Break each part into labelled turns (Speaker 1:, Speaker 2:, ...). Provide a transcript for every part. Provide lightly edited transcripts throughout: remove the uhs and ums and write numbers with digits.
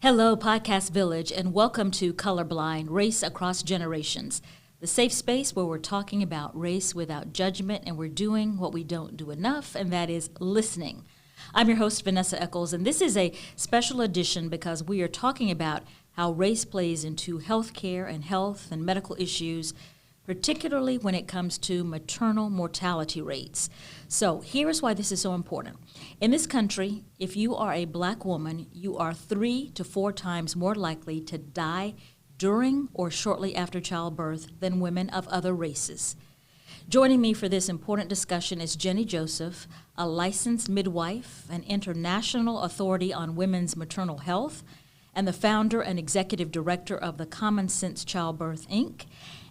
Speaker 1: Hello, Podcast Village, and welcome to Colorblind, Race Across Generations, the safe space where we're talking about race without judgment, and we're doing what we don't do enough, and that is listening. I'm your host, Vanessa Echols, and this is a special edition because we are talking about how race plays into healthcare and health and medical issues, particularly when it comes to maternal mortality rates. So here is why this is so important. In this country, if you are a black woman, you are 3 to 4 times more likely to die during or shortly after childbirth than women of other races. Joining me for this important discussion is Jenny Joseph, a licensed midwife, an international authority on women's maternal health, and the founder and executive director of the Common Sense Childbirth, Inc.,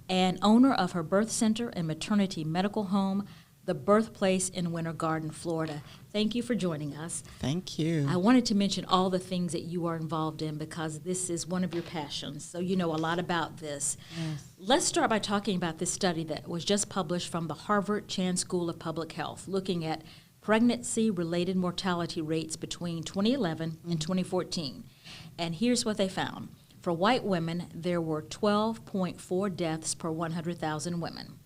Speaker 1: and owner of her birth center and maternity medical home, The Birthplace in Winter Garden, Florida. Thank you for joining us.
Speaker 2: Thank you.
Speaker 1: I wanted to mention all the things that you are involved in because this is one of your passions, so you know a lot about this.
Speaker 2: Yes.
Speaker 1: Let's start by talking about this study that was just published from the Harvard Chan School of Public Health, looking at pregnancy-related mortality rates between 2011 and 2014. And here's what they found. For white women, there were 12.4 deaths per 100,000 women.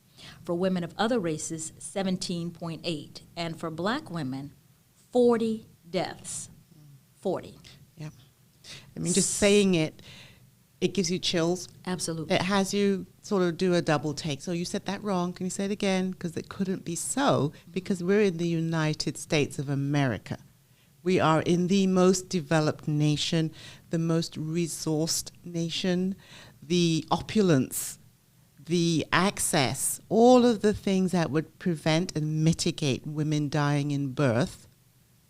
Speaker 1: For women of other races, 17.8. And for black women, 40 deaths. 40.
Speaker 2: Yeah. I mean, just saying it gives you chills.
Speaker 1: Absolutely.
Speaker 2: It has you sort of do a double take. So you said that wrong. Can you say it again? Because it couldn't be so, because we're in the United States of America. We are in the most developed nation, the most resourced nation, the opulence, the access, all of the things that would prevent and mitigate women dying in birth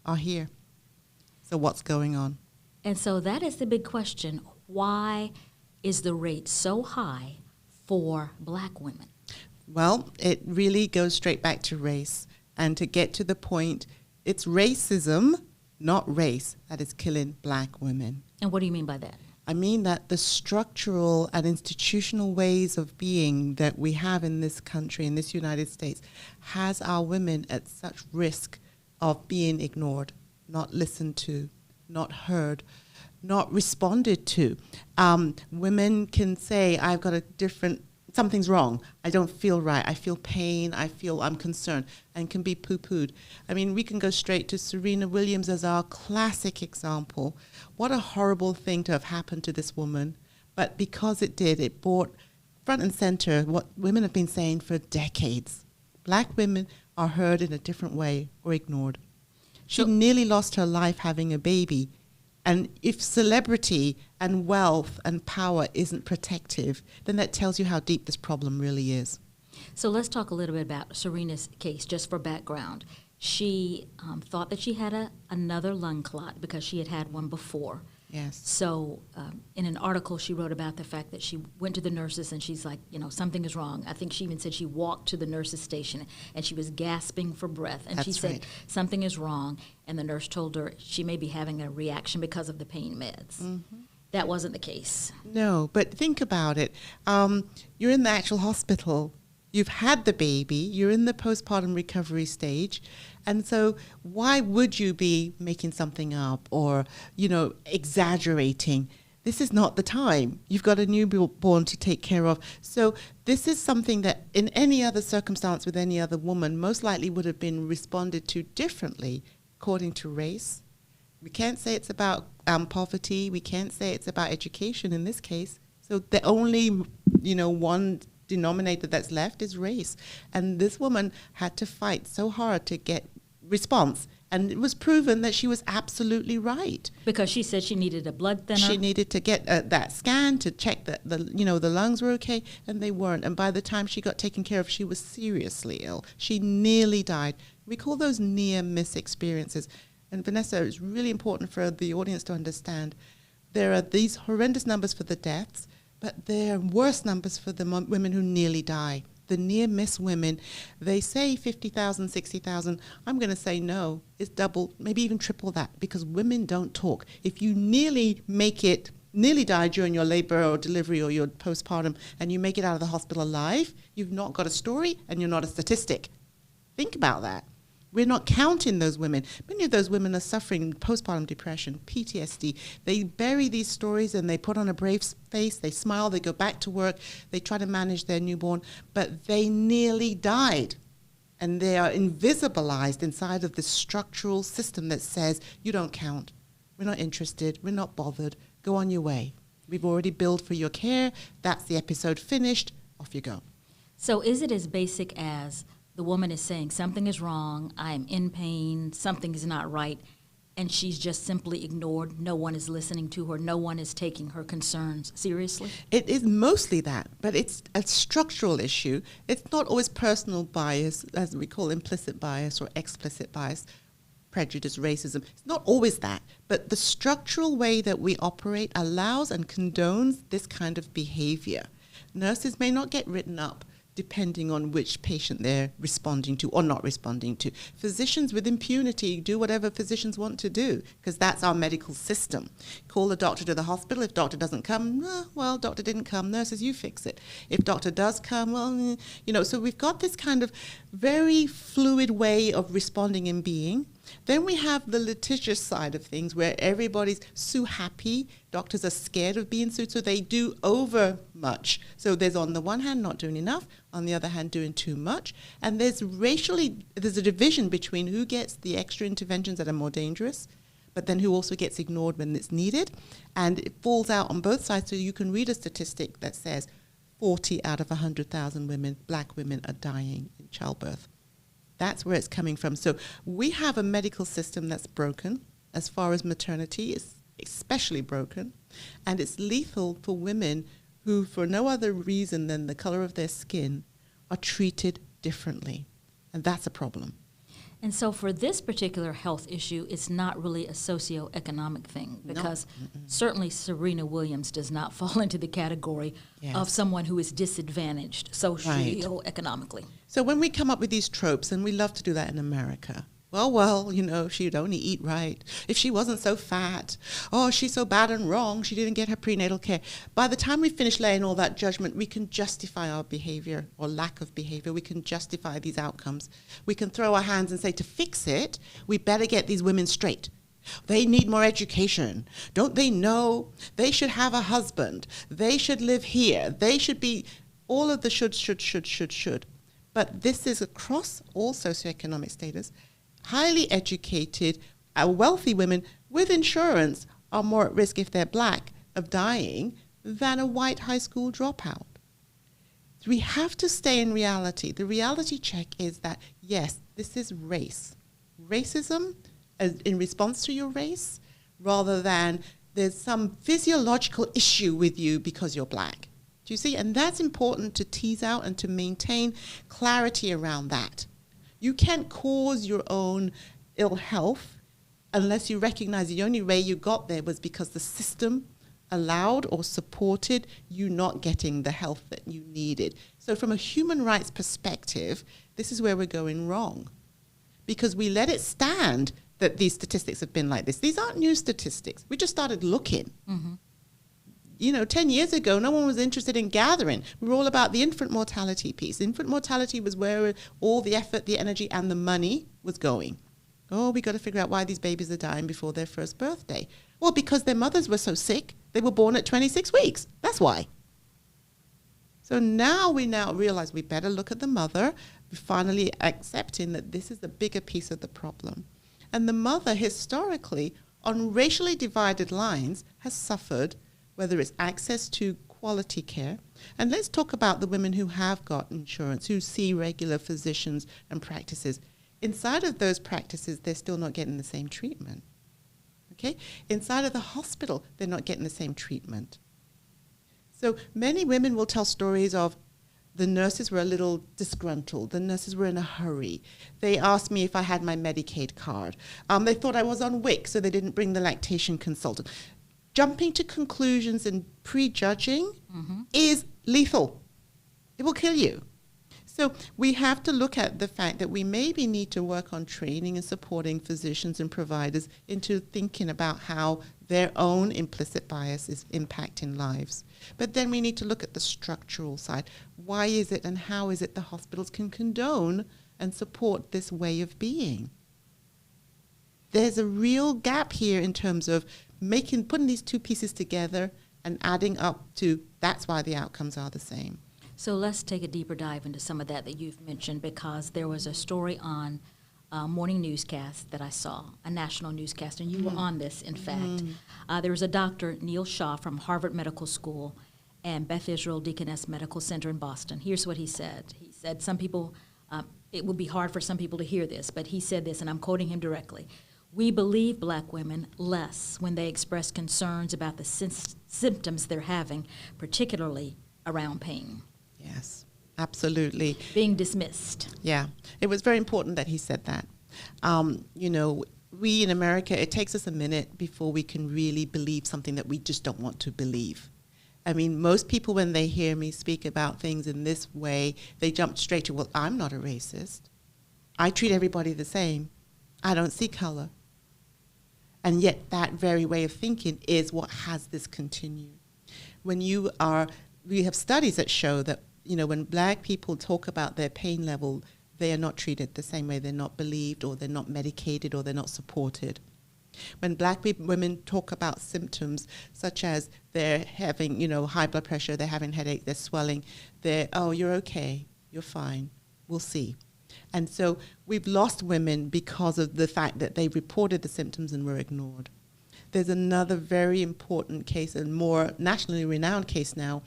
Speaker 2: are here. So what's going on?
Speaker 1: And so that is the big question. Why is the rate so high for black women?
Speaker 2: Well, it really goes straight back to race. And to get to the point, it's racism, not race, that is killing black women.
Speaker 1: And what do you mean by that?
Speaker 2: I mean that the structural and institutional ways of being that we have in this country, in this United States, has our women at such risk of being ignored, not listened to, not heard, not responded to. Women can say, I've got something's wrong. I don't feel right. I feel pain. I'm concerned, and can be poo-pooed. I mean, we can go straight to Serena Williams as our classic example. What a horrible thing to have happened to this woman. But because it did, it brought front and center what women have been saying for decades. Black women are heard in a different way or ignored. She nearly lost her life having a baby. And if celebrity and wealth and power isn't protective, then that tells you how deep this problem really is.
Speaker 1: So let's talk a little bit about Serena's case, just for background. She thought that she had another lung clot because she had had one before.
Speaker 2: Yes.
Speaker 1: So in an article she wrote about the fact that she went to the nurses and she's like, something is wrong. I think she even said she walked to the nurse's station and she was gasping for breath. And she said, something is wrong. And the nurse told her she may be having a reaction because of the pain meds. Mm-hmm. That wasn't the case.
Speaker 2: No, but think about it. You're in the actual hospital. You've had the baby. You're in the postpartum recovery stage. And so why would you be making something up or, exaggerating? This is not the time. You've got a newborn to take care of. So this is something that in any other circumstance with any other woman most likely would have been responded to differently according to race. We can't say it's about poverty. We can't say it's about education in this case. So the only, one denominator that's left is race. And this woman had to fight so hard to get response. And it was proven that she was absolutely right.
Speaker 1: Because she said she needed a blood thinner.
Speaker 2: She needed to get that scan to check that the lungs were okay, and they weren't. And by the time she got taken care of, she was seriously ill. She nearly died. We call those near-miss experiences. And Vanessa, it's really important for the audience to understand there are these horrendous numbers for the deaths, but there are worse numbers for the women who nearly die. The near-miss women, they say 50,000, 60,000. I'm going to say no. It's double, maybe even triple that, because women don't talk. If you nearly die during your labor or delivery or your postpartum, and you make it out of the hospital alive, you've not got a story and you're not a statistic. Think about that. We're not counting those women. Many of those women are suffering postpartum depression, PTSD. They bury these stories and they put on a brave face. They smile. They go back to work. They try to manage their newborn. But they nearly died. And they are invisibilized inside of this structural system that says, you don't count. We're not interested. We're not bothered. Go on your way. We've already billed for your care. That's the episode finished. Off you go.
Speaker 1: So is it as basic as the woman is saying something is wrong, I am in pain, something is not right, and she's just simply ignored? No one is listening to her. No one is taking her concerns seriously?
Speaker 2: It is mostly that, but it's a structural issue. It's not always personal bias, as we call implicit bias or explicit bias, prejudice, racism. It's not always that, but the structural way that we operate allows and condones this kind of behavior. Nurses may not get written up depending on which patient they're responding to or not responding to. Physicians with impunity do whatever physicians want to do because that's our medical system. Call the doctor to the hospital. If doctor doesn't come, well, doctor didn't come. Nurses, you fix it. If doctor does come, well, so we've got this kind of very fluid way of responding and being. Then we have the litigious side of things where everybody's sue happy. Doctors are scared of being sued, so they do over much. So there's on the one hand not doing enough, on the other hand doing too much. And there's a division between who gets the extra interventions that are more dangerous, but then who also gets ignored when it's needed. And it falls out on both sides. So you can read a statistic that says 40 out of 100,000 women, black women, are dying in childbirth. That's where it's coming from. So we have a medical system that's broken as far as maternity is especially broken. And it's lethal for women who, for no other reason than the color of their skin, are treated differently. And that's a problem.
Speaker 1: And so for this particular health issue, it's not really a socioeconomic thing because certainly Serena Williams does not fall into the category of someone who is disadvantaged socioeconomically.
Speaker 2: So when we come up with these tropes, and we love to do that in America, well, she'd only eat right. If she wasn't so fat, she's so bad and wrong, she didn't get her prenatal care. By the time we finish laying all that judgment, we can justify our behavior or lack of behavior. We can justify these outcomes. We can throw our hands and say, to fix it, we better get these women straight. They need more education. Don't they know? They should have a husband. They should live here. They should be all of the should. But this is across all socioeconomic status. Highly educated, wealthy women with insurance are more at risk if they're black of dying than a white high school dropout. So we have to stay in reality. The reality check is that, yes, this is race. Racism in response to your race, rather than there's some physiological issue with you because you're black. Do you see? And that's important to tease out and to maintain clarity around that. You can't cause your own ill health unless you recognize the only way you got there was because the system allowed or supported you not getting the health that you needed. So from a human rights perspective, this is where we're going wrong because we let it stand that these statistics have been like this. These aren't new statistics. We just started looking. 10 years ago, no one was interested in gathering. We were all about the infant mortality piece. Infant mortality was where all the effort, the energy, and the money was going. We got to figure out why these babies are dying before their first birthday. Well, because their mothers were so sick, they were born at 26 weeks. That's why. So now we realize we better look at the mother, finally accepting that this is the bigger piece of the problem. And the mother, historically, on racially divided lines, has suffered, whether it's access to quality care. And let's talk about the women who have got insurance, who see regular physicians and practices. Inside of those practices, they're still not getting the same treatment. Okay? Inside of the hospital, they're not getting the same treatment. So many women will tell stories of the nurses were a little disgruntled. The nurses were in a hurry. They asked me if I had my Medicaid card. They thought I was on WIC, so they didn't bring the lactation consultant. Jumping to conclusions and prejudging is lethal. It will kill you. So we have to look at the fact that we maybe need to work on training and supporting physicians and providers into thinking about how their own implicit bias is impacting lives. But then we need to look at the structural side. Why is it and how is it the hospitals can condone and support this way of being. There's a real gap here in terms of putting these two pieces together and adding up to that's why the outcomes are the same.
Speaker 1: So let's take a deeper dive into some of that you've mentioned, because there was a story on a morning newscast that I saw, a national newscast, and you were on this, in fact. There was a Dr. Neil Shaw from Harvard Medical School and Beth Israel Deaconess Medical Center in Boston. Here's what he said. He said some people, it would be hard for some people to hear this, but he said this, and I'm quoting him directly. "We believe black women less when they express concerns about the symptoms they're having, particularly around pain."
Speaker 2: Yes, absolutely.
Speaker 1: Being dismissed.
Speaker 2: Yeah, it was very important that he said that. We in America, it takes us a minute before we can really believe something that we just don't want to believe. I mean, most people, when they hear me speak about things in this way, they jump straight to, well, I'm not a racist. I treat everybody the same. I don't see color. And yet that very way of thinking is what has this continue. We have studies that show that, when black people talk about their pain level, they are not treated the same way. They're not believed, or they're not medicated, or they're not supported. When black women talk about symptoms such as they're having, high blood pressure, they're having headache, they're swelling, oh, you're okay, you're fine, we'll see. And so we've lost women because of the fact that they reported the symptoms and were ignored. There's another very important case, a more nationally renowned case now.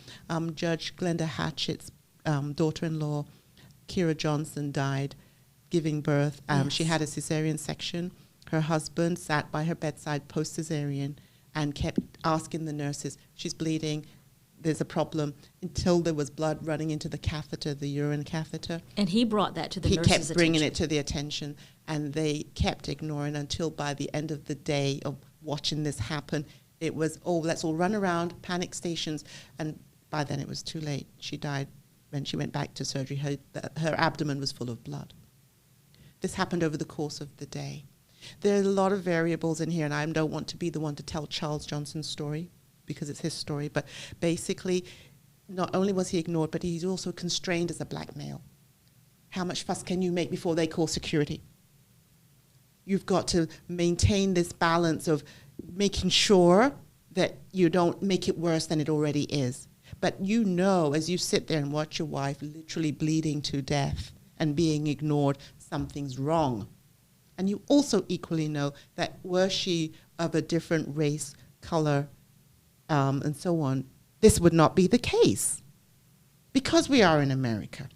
Speaker 2: Judge Glenda Hatchett's daughter-in-law, Kira Johnson, died giving birth.
Speaker 1: Yes.
Speaker 2: She had a cesarean section. Her husband sat by her bedside post-cesarean and kept asking the nurses, she's bleeding, there's a problem, until there was blood running into the catheter, the urine catheter.
Speaker 1: And he brought that to the nurses'
Speaker 2: He kept bringing it to the attention, and they kept ignoring until by the end of the day of watching this happen, it was, oh, let's all run around, panic stations, and by then it was too late. She died when she went back to surgery. Her abdomen was full of blood. This happened over the course of the day. There are a lot of variables in here, and I don't want to be the one to tell Charles Johnson's story, because it's his story, but basically, not only was he ignored, but he's also constrained as a black male. How much fuss can you make before they call security? You've got to maintain this balance of making sure that you don't make it worse than it already is. But as you sit there and watch your wife literally bleeding to death and being ignored, something's wrong. And you also equally know that were she of a different race, color, and so on, this would not be the case, because we are in America.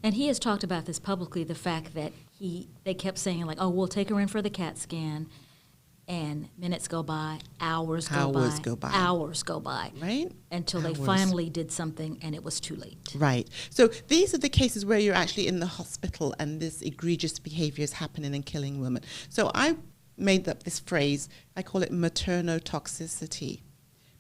Speaker 1: And he has talked about this publicly, the fact that they kept saying, like, oh, we'll take her in for the CAT scan, and minutes go by, hours go by.
Speaker 2: Right?
Speaker 1: Until they finally did something, and it was too late.
Speaker 2: Right. So these are the cases where you're actually in the hospital and this egregious behavior is happening and killing women. So I made up this phrase, I call it maternotoxicity,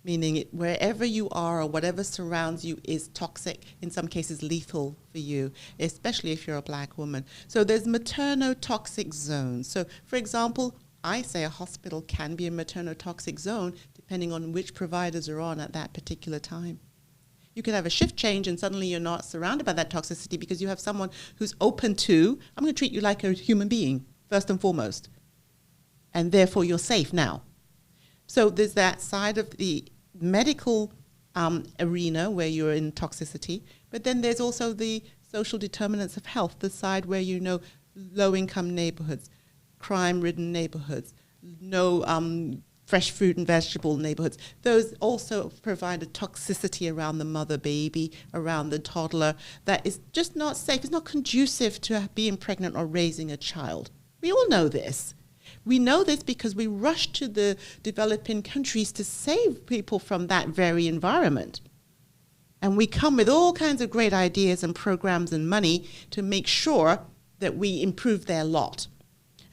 Speaker 2: meaning wherever you are or whatever surrounds you is toxic, in some cases lethal for you, especially if you're a black woman. So there's maternotoxic zones. So, for example, I say a hospital can be a maternotoxic zone depending on which providers are on at that particular time. You could have a shift change and suddenly you're not surrounded by that toxicity because you have someone who's open to, I'm going to treat you like a human being, first and foremost. And therefore you're safe now. So there's that side of the medical arena where you're in toxicity, but then there's also the social determinants of health, the side where low-income neighborhoods, crime-ridden neighborhoods, no fresh fruit and vegetable neighborhoods. Those also provide a toxicity around the mother-baby, around the toddler, that is just not safe. It's not conducive to being pregnant or raising a child. We all know this. We know this because we rush to the developing countries to save people from that very environment. And we come with all kinds of great ideas and programs and money to make sure that we improve their lot.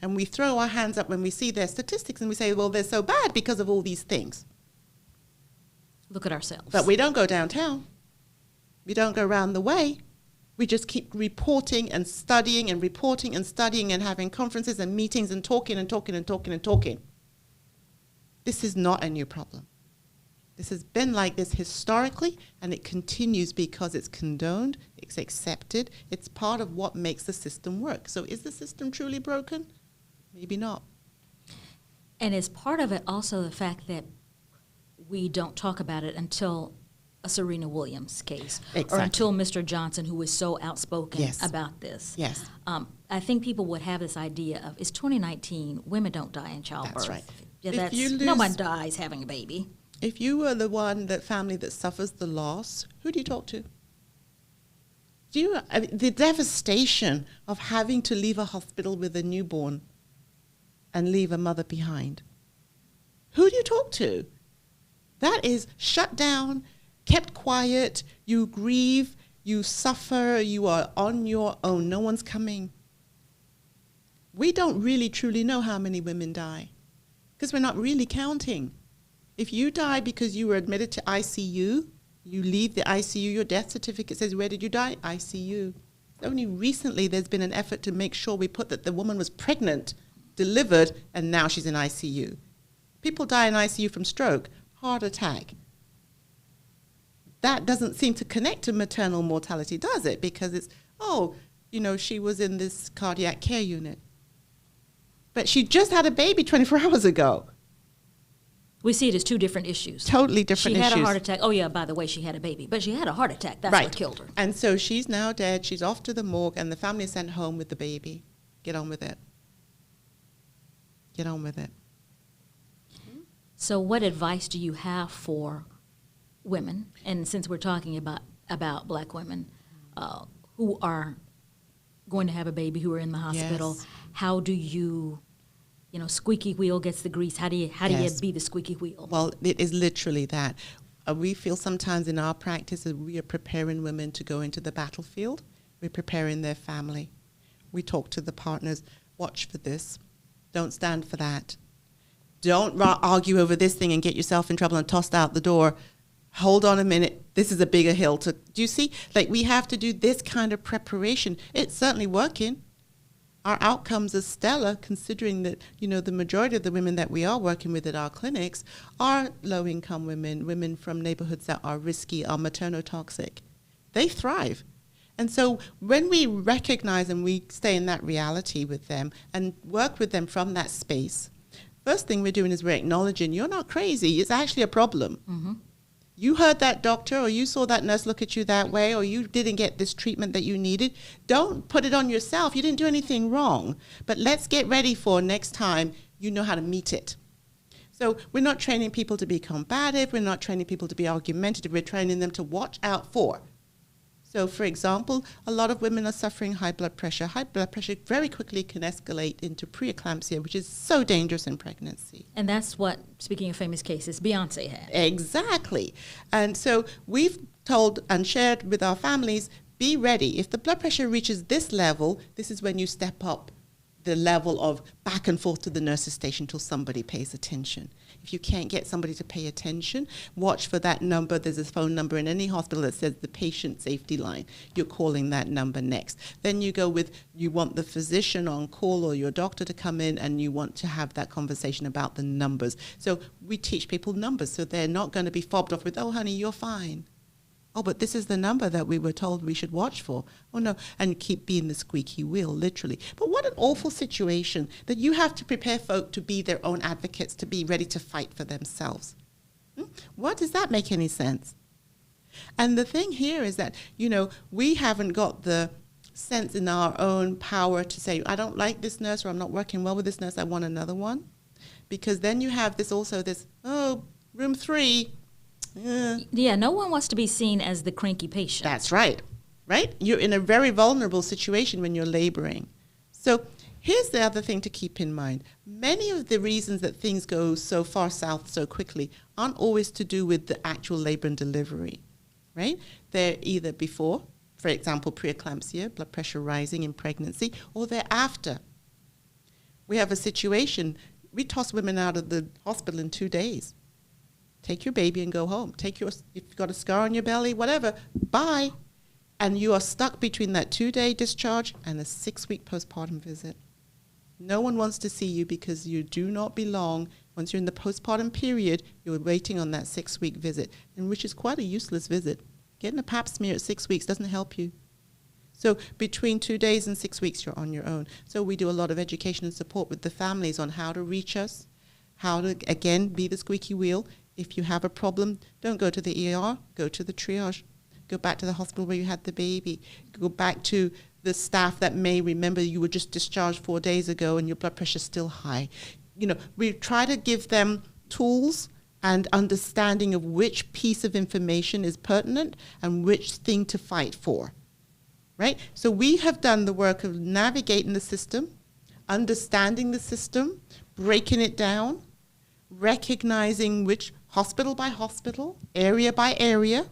Speaker 2: And we throw our hands up when we see their statistics and we say, well, they're so bad because of all these things.
Speaker 1: Look at ourselves.
Speaker 2: But we don't go downtown. We don't go around the way. We just keep reporting and studying and reporting and studying and having conferences and meetings and talking and talking and talking and talking. This is not a new problem. This has been like this historically, and it continues because it's condoned, it's accepted, it's part of what makes the system work. So is the system truly broken? Maybe not.
Speaker 1: And is part of it also the fact that we don't talk about it until a Serena Williams case,
Speaker 2: Exactly.
Speaker 1: or until Mr. Johnson, who was so outspoken
Speaker 2: Yes.
Speaker 1: about this.
Speaker 2: Yes.
Speaker 1: I think people would have this idea of, it's 2019, women don't die in childbirth.
Speaker 2: That's right.
Speaker 1: Yeah, no one dies having a baby.
Speaker 2: If you were the one, that family that suffers the loss, who do you talk to? The devastation of having to leave a hospital with a newborn and leave a mother behind. Who do you talk to? That is shut down, kept quiet, you grieve, you suffer, you are on your own. No one's coming. We don't really truly know how many women die because we're not really counting. If you die because you were admitted to ICU, you leave the ICU, your death certificate says, where did you die? ICU. Only recently there's been an effort to make sure we put that the woman was pregnant, delivered, and now she's in ICU. People die in ICU from stroke, heart attack. That doesn't seem to connect to maternal mortality, does it? Because it's, she was in this cardiac care unit. But she just had a baby 24 hours ago.
Speaker 1: We see it as two different issues.
Speaker 2: Totally different issues.
Speaker 1: She had a heart attack. Oh, yeah, by the way, she had a baby. But she had a heart attack. That's what killed her.
Speaker 2: And so she's now dead. She's off to the morgue, and the family is sent home with the baby. Get on with it. Get on with it.
Speaker 1: So what advice do you have for women, and since we're talking about black women who are going to have a baby, who are in the hospital,
Speaker 2: Yes.
Speaker 1: how do you, squeaky wheel gets the grease, how do you
Speaker 2: Yes.
Speaker 1: be the squeaky wheel?
Speaker 2: Well, it is literally that. We feel sometimes in our practice that we are preparing women to go into the battlefield. We're preparing their family. We talk to the partners, watch for this. Don't stand for that. Don't argue over this thing and get yourself in trouble and tossed out the door. Hold on a minute. This is a bigger hill to, do you see? Like, we have to do this kind of preparation. It's certainly working. Our outcomes are stellar, considering that, the majority of the women that we are working with at our clinics are low-income women, women from neighborhoods that are risky, are maternotoxic. They thrive. And so when we recognize and we stay in that reality with them and work with them from that space, first thing we're doing is we're acknowledging you're not crazy. It's actually a problem. Mm-hmm. You heard that doctor, or you saw that nurse look at you that way, or you didn't get this treatment that you needed. Don't put it on yourself. You didn't do anything wrong. But let's get ready for next time you know how to meet it. So we're not training people to be combative. We're not training people to be argumentative. We're training them to watch out for. So, for example, a lot of women are suffering high blood pressure. High blood pressure very quickly can escalate into preeclampsia, which is so dangerous in pregnancy.
Speaker 1: And that's what, speaking of famous cases, Beyonce had.
Speaker 2: Exactly. And so we've told and shared with our families, be ready. If the blood pressure reaches this level, this is when you step up the level of back and forth to the nurse's station till somebody pays attention. If you can't get somebody to pay attention, watch for that number. There's a phone number in any hospital that says the patient safety line. You're calling that number next. Then you go with, you want the physician on call or your doctor to come in, and you want to have that conversation about the numbers. So we teach people numbers so they're not going to be fobbed off with, oh, honey, you're fine. Oh, but this is the number that we were told we should watch for. Oh, no, and keep being the squeaky wheel, literally. But what an awful situation that you have to prepare folk to be their own advocates, to be ready to fight for themselves. What does that make any sense? And the thing here is that, we haven't got the sense in our own power to say, I don't like this nurse, or I'm not working well with this nurse, I want another one. Because then you have this, room 3.
Speaker 1: Yeah, no one wants to be seen as the cranky patient.
Speaker 2: That's right. You're in a very vulnerable situation when you're laboring. So here's the other thing to keep in mind. Many of the reasons that things go so far south so quickly aren't always to do with the actual labor and delivery, right? They're either before, for example, preeclampsia, blood pressure rising in pregnancy, or they're after. We have a situation, we toss women out of the hospital in 2 days. Take your baby and go home. If you've got a scar on your belly, whatever, bye. And you are stuck between that 2-day discharge and a 6-week postpartum visit. No one wants to see you because you do not belong Once you're in the postpartum period, you're waiting on that 6-week visit, and which is quite a useless visit. Getting a pap smear at 6 weeks doesn't help you. So between 2 days and 6 weeks, you're on your own. So we do a lot of education and support with the families on how to reach us, how to, again, be the squeaky wheel. If you have a problem, don't go to the ER, go to the triage. Go back to the hospital where you had the baby. Go back to the staff that may remember you were just discharged 4 days ago and your blood pressure's still high. You know, we try to give them tools and understanding of which piece of information is pertinent and which thing to fight for, right? So we have done the work of navigating the system, understanding the system, breaking it down, recognizing which hospital by hospital, area by area.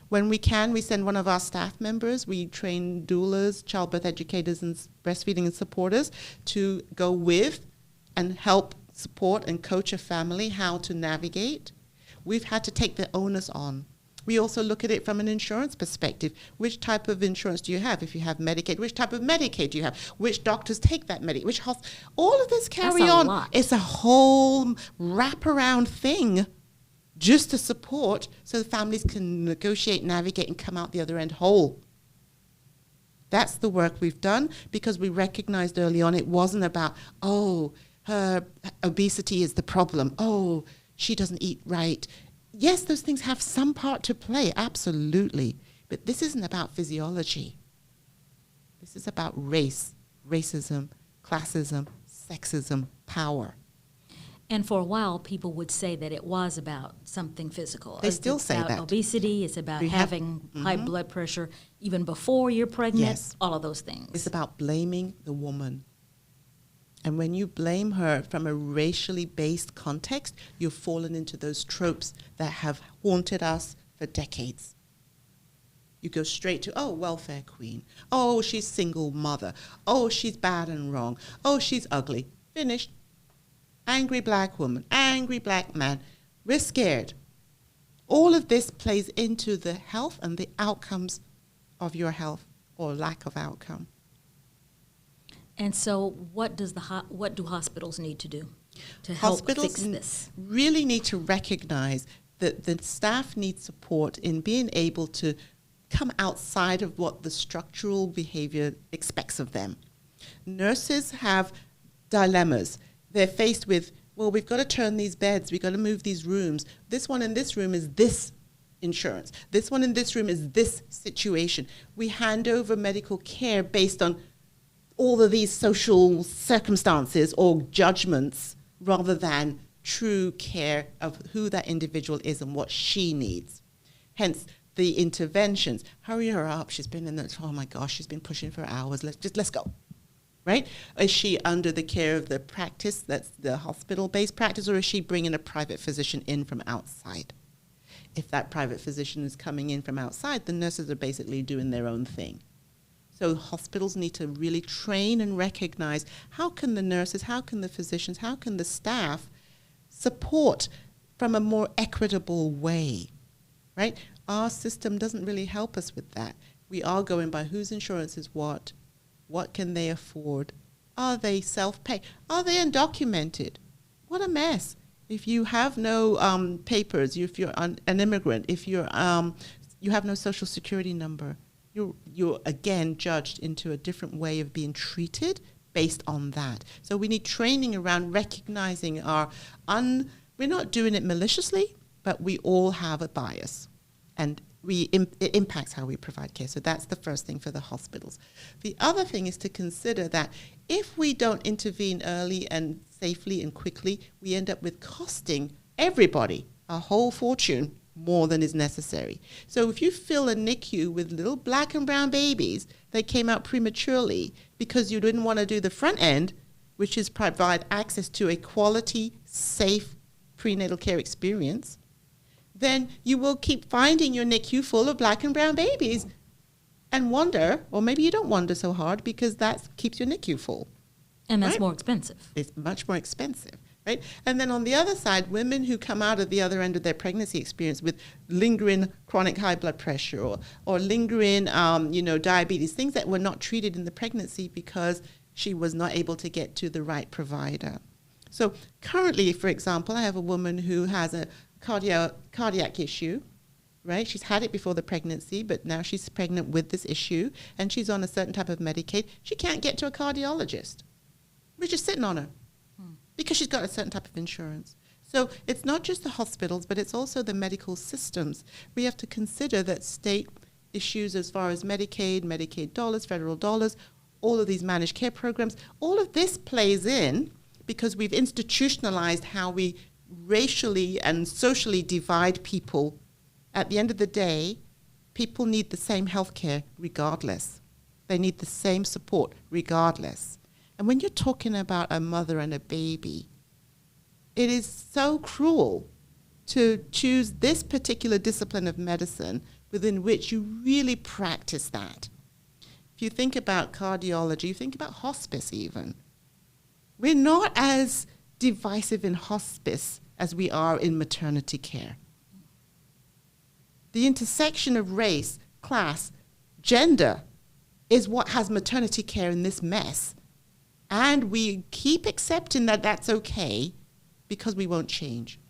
Speaker 2: When we can, we send one of our staff members. We train doulas, childbirth educators, and breastfeeding and supporters to go with and help support and coach a family how to navigate. We've had to take the onus on. We also look at it from an insurance perspective. Which type of insurance do you have? If you have Medicaid, which type of Medicaid do you have? Which doctors take that Medicaid? Which all of this carry on.
Speaker 1: Lot.
Speaker 2: It's a whole wraparound thing just to support so the families can negotiate, navigate, and come out the other end whole. That's the work we've done because we recognized early on it wasn't about, oh, her obesity is the problem. Oh, she doesn't eat right. Yes, those things have some part to play, absolutely. But this isn't about physiology. This is about race, racism, classism, sexism, power.
Speaker 1: And for a while, people would say that it was about something physical.
Speaker 2: They still say that.
Speaker 1: It's about obesity. It's about having high blood pressure even before you're pregnant.
Speaker 2: Yes.
Speaker 1: All of those things.
Speaker 2: It's about blaming the woman. And when you blame her from a racially based context, you've fallen into those tropes that have haunted us for decades. You go straight to, oh, welfare queen. Oh, she's single mother. Oh, she's bad and wrong. Oh, she's ugly. Finished. Angry black woman. Angry black man. We're scared. All of this plays into the health and the outcomes of your health or lack of outcome.
Speaker 1: And so what do hospitals need to do to help fix this?
Speaker 2: Really need to recognize that the staff need support in being able to come outside of what the structural behavior expects of them. Nurses have dilemmas. They're faced with, well, we've got to turn these beds, we've got to move these rooms. This one in this room is this insurance. This one in this room is this situation. We hand over medical care based on all of these social circumstances or judgments rather than true care of who that individual is and what she needs. Hence, the interventions. Hurry her up. She's been in the, oh my gosh, she's been pushing for hours. Let's go. Right? Is she under the care of the practice, that's the hospital-based practice, or is she bringing a private physician in from outside? If that private physician is coming in from outside, the nurses are basically doing their own thing. So hospitals need to really train and recognize how can the nurses, how can the physicians, how can the staff support from a more equitable way, right? Our system doesn't really help us with that. We are going by whose insurance is what can they afford, are they self-pay, are they undocumented? What a mess. If you have no papers, if you're an immigrant, if you're you have no social security number, you're again judged into a different way of being treated based on that. So we need training around recognizing we're not doing it maliciously, but we all have a bias, and it impacts how we provide care. So that's the first thing for the hospitals. The other thing is to consider that if we don't intervene early and safely and quickly, we end up with costing everybody a whole fortune more than is necessary. So if you fill a NICU with little black and brown babies that came out prematurely because you didn't want to do the front end, which is provide access to a quality, safe prenatal care experience, then you will keep finding your NICU full of black and brown babies and wonder, or maybe you don't wonder so hard because that keeps your NICU full.
Speaker 1: And that's
Speaker 2: right?
Speaker 1: more expensive.
Speaker 2: It's much more expensive. Right? And then on the other side, women who come out of the other end of their pregnancy experience with lingering chronic high blood pressure or lingering, diabetes, things that were not treated in the pregnancy because she was not able to get to the right provider. So currently, for example, I have a woman who has a cardiac issue, right? She's had it before the pregnancy, but now she's pregnant with this issue, and she's on a certain type of Medicaid. She can't get to a cardiologist. We're just sitting on her because she's got a certain type of insurance. So it's not just the hospitals, but it's also the medical systems. We have to consider that state issues as far as Medicaid dollars, federal dollars, all of these managed care programs, all of this plays in because we've institutionalized how we racially and socially divide people. At the end of the day, people need the same health care regardless. They need the same support regardless. And when you're talking about a mother and a baby, it is so cruel to choose this particular discipline of medicine within which you really practice that. If you think about cardiology, you think about hospice even. We're not as divisive in hospice as we are in maternity care. The intersection of race, class, gender is what has maternity care in this mess. And we keep accepting that that's okay because we won't change.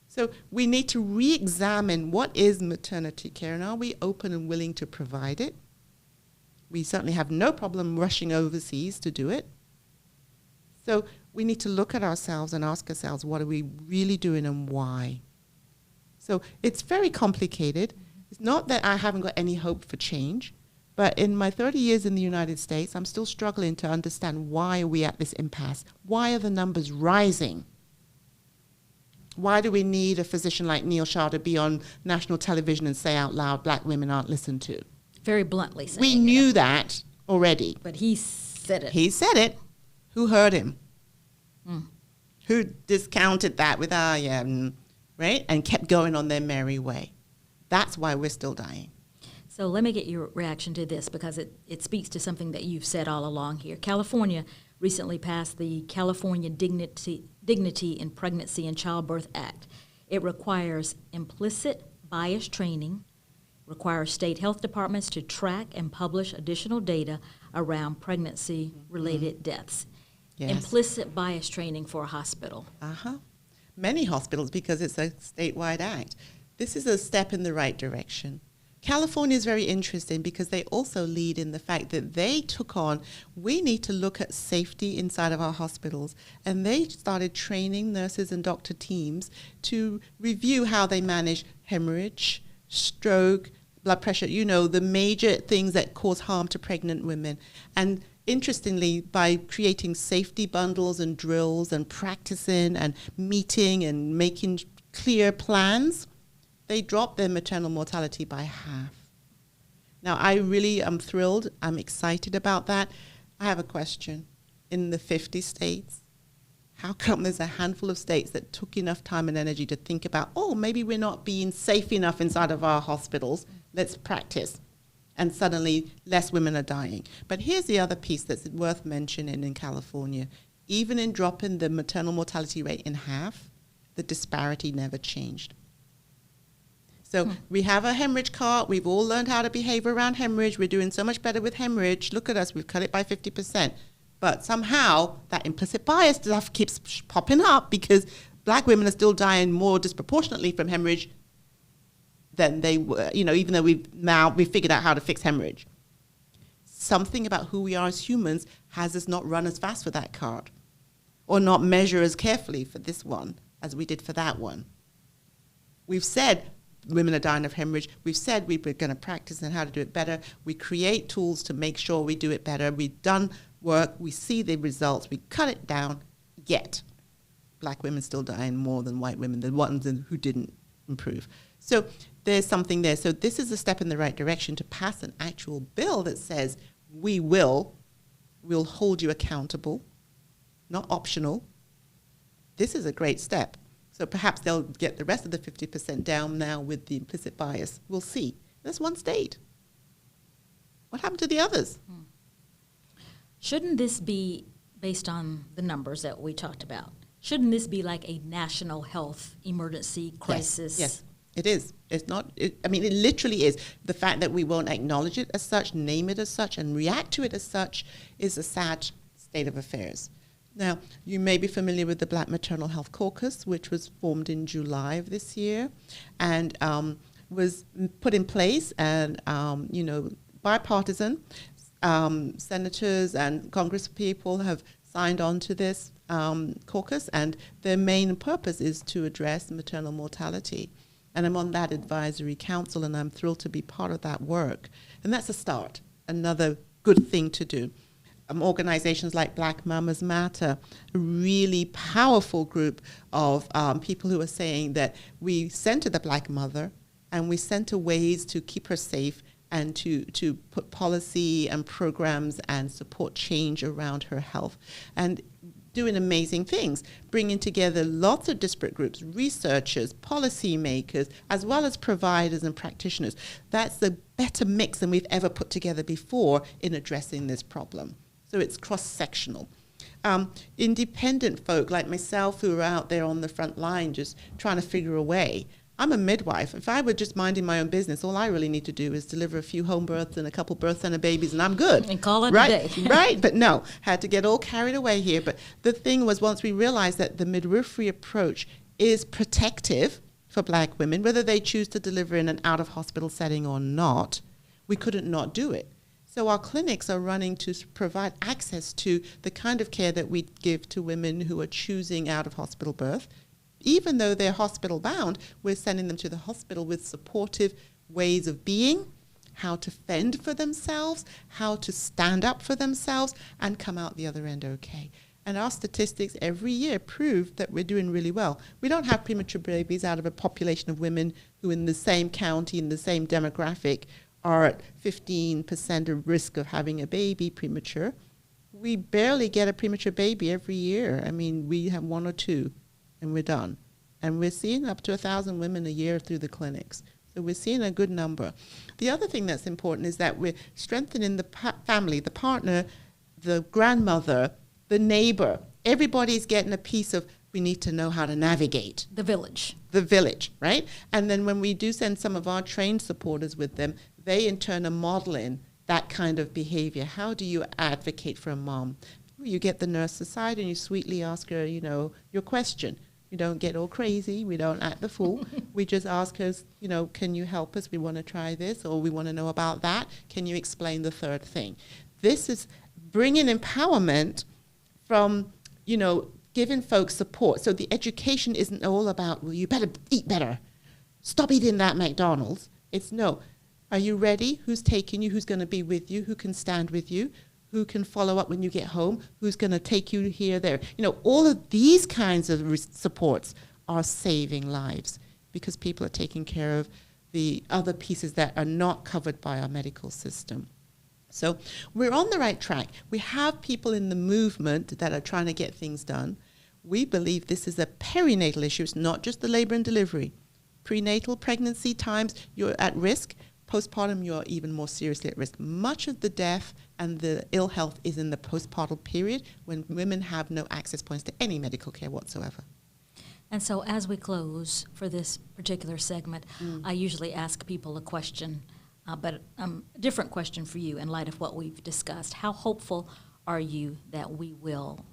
Speaker 2: So we need to re-examine what is maternity care and are we open and willing to provide it? We certainly have no problem rushing overseas to do it. So we need to look at ourselves and ask ourselves, what are we really doing and why? So it's very complicated. It's not that I haven't got any hope for change, but in my 30 years in the United States, I'm still struggling to understand why are we at this impasse? Why are the numbers rising? Why do we need a physician like Neil Shah to be on national television and say out loud, black women aren't listened to?
Speaker 1: Very bluntly saying
Speaker 2: we knew that already.
Speaker 1: But he said it.
Speaker 2: He said it. Who heard him? Who discounted that with, right? And kept going on their merry way. That's why we're still dying.
Speaker 1: So let me get your reaction to this because it speaks to something that you've said all along here. California recently passed the California Dignity in Pregnancy and Childbirth Act. It requires implicit bias training, requires state health departments to track and publish additional data around pregnancy-related deaths.
Speaker 2: Yes.
Speaker 1: Implicit bias training for a hospital.
Speaker 2: Many hospitals, because it's a statewide act. This is a step in the right direction. California is very interesting because they also lead in the fact that they took on, we need to look at safety inside of our hospitals. And they started training nurses and doctor teams to review how they manage hemorrhage, stroke, blood pressure, the major things that cause harm to pregnant women. And interestingly, by creating safety bundles and drills and practicing and meeting and making clear plans, they dropped their maternal mortality by half. Now, I really am thrilled. I'm excited about that. I have a question. In the 50 states, how come there's a handful of states that took enough time and energy to think about, maybe we're not being safe enough inside of our hospitals. Let's practice. And suddenly, less women are dying. But here's the other piece that's worth mentioning in California. Even in dropping the maternal mortality rate in half, the disparity never changed. So we have a hemorrhage cart. We've all learned how to behave around hemorrhage. We're doing so much better with hemorrhage. Look at us. We've cut it by 50%. But somehow that implicit bias stuff keeps popping up because black women are still dying more disproportionately from hemorrhage than they were, even though we've figured out how to fix hemorrhage. Something about who we are as humans has us not run as fast for that cart or not measure as carefully for this one as we did for that one. We've said women are dying of hemorrhage. We've said we're going to practice on how to do it better. We create tools to make sure we do it better. We've done work. We see the results. We cut it down. Yet, black women still dying more than white women, the ones who didn't improve. So there's something there. So this is a step in the right direction to pass an actual bill that says we'll hold you accountable, not optional. This is a great step. So perhaps they'll get the rest of the 50% down now with the implicit bias. We'll see. That's one state. What happened to the others?
Speaker 1: Shouldn't this be, based on the numbers that we talked about, shouldn't this be like a national health emergency crisis?
Speaker 2: Yes, it is. It's not, it literally is. The fact that we won't acknowledge it as such, name it as such, and react to it as such is a sad state of affairs. Now, you may be familiar with the Black Maternal Health Caucus, which was formed in July of this year and was put in place and, bipartisan. Senators and Congress people have signed on to this caucus, and their main purpose is to address maternal mortality. And I'm on that advisory council, and I'm thrilled to be part of that work. And that's a start, another good thing to do. Organizations like Black Mamas Matter, a really powerful group of people who are saying that we center the Black mother and we center ways to keep her safe and to put policy and programs and support change around her health. And doing amazing things, bringing together lots of disparate groups, researchers, policymakers, as well as providers and practitioners. That's a better mix than we've ever put together before in addressing this problem. So it's cross-sectional. Independent folk like myself who are out there on the front line just trying to figure a way. I'm a midwife. If I were just minding my own business, all I really need to do is deliver a few home births and a couple birth center babies, and I'm good.
Speaker 1: And call it
Speaker 2: right?
Speaker 1: a day.
Speaker 2: Right, but no, had to get all carried away here. But the thing was, once we realized that the midwifery approach is protective for Black women, whether they choose to deliver in an out-of-hospital setting or not, we couldn't not do it. So our clinics are running to provide access to the kind of care that we give to women who are choosing out-of-hospital birth. Even though they're hospital bound, we're sending them to the hospital with supportive ways of being, how to fend for themselves, how to stand up for themselves, and come out the other end okay. And our statistics every year prove that we're doing really well. We don't have premature babies out of a population of women who in the same county, in the same demographic, are at 15% of risk of having a baby premature. We barely get a premature baby every year. I mean, we have one or two. And we're done. And we're seeing up to 1,000 women a year through the clinics. So we're seeing a good number. The other thing that's important is that we're strengthening the family, the partner, the grandmother, the neighbor. Everybody's getting a piece of, we need to know how to navigate.
Speaker 1: The village.
Speaker 2: The village, right? And then when we do send some of our trained supporters with them, they in turn are modeling that kind of behavior. How do you advocate for a mom? You get the nurse aside and you sweetly ask her, your question. We don't get all crazy. We don't act the fool. We just ask her, can you help us? We want to try this, or we want to know about that. Can you explain the third thing? This is bringing empowerment from, giving folks support. So the education isn't all about, well, you better eat better. Stop eating that McDonald's. It's no. Are you ready? Who's taking you? Who's going to be with you? Who can stand with you? Who can follow up when you get home? Who's going to take you here, there? All of these kinds of supports are saving lives because people are taking care of the other pieces that are not covered by our medical system. So we're on the right track. We have people in the movement that are trying to get things done. We believe this is a perinatal issue. It's not just the labor and delivery. Prenatal pregnancy times, you're at risk. Postpartum, you're even more seriously at risk. Much of the death and the ill health is in the postpartum period when women have no access points to any medical care whatsoever.
Speaker 1: And so as we close for this particular segment, I usually ask people a question, but a different question for you in light of what we've discussed. How hopeful are you that we will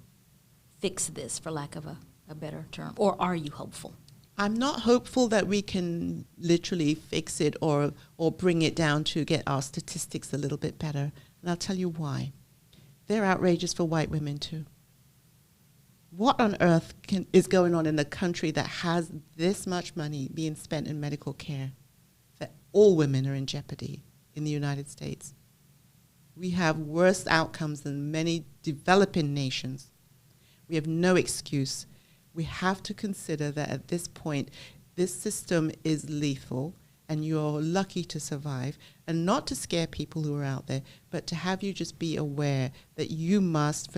Speaker 1: fix this, for lack of a better term, or are you hopeful?
Speaker 2: I'm not hopeful that we can literally fix it or bring it down to get our statistics a little bit better. And I'll tell you why. They're outrageous for white women too. What on earth is going on in a country that has this much money being spent in medical care, that all women are in jeopardy in the United States? We have worse outcomes than many developing nations. We have no excuse. We have to consider that at this point, this system is lethal and you're lucky to survive, and not to scare people who are out there, but to have you just be aware that you must,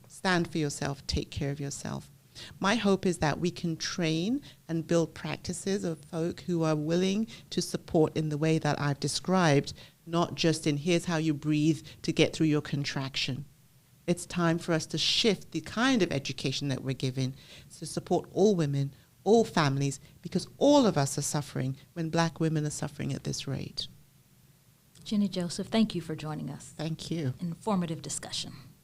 Speaker 2: stand for yourself, take care of yourself. My hope is that we can train and build practices of folk who are willing to support in the way that I've described, not just in here's how you breathe to get through your contraction. It's time for us to shift the kind of education that we're giving to support all women, all families, because all of us are suffering when Black women are suffering at this rate.
Speaker 1: Jenny Joseph, thank you for joining us.
Speaker 2: Thank you.
Speaker 1: Informative discussion.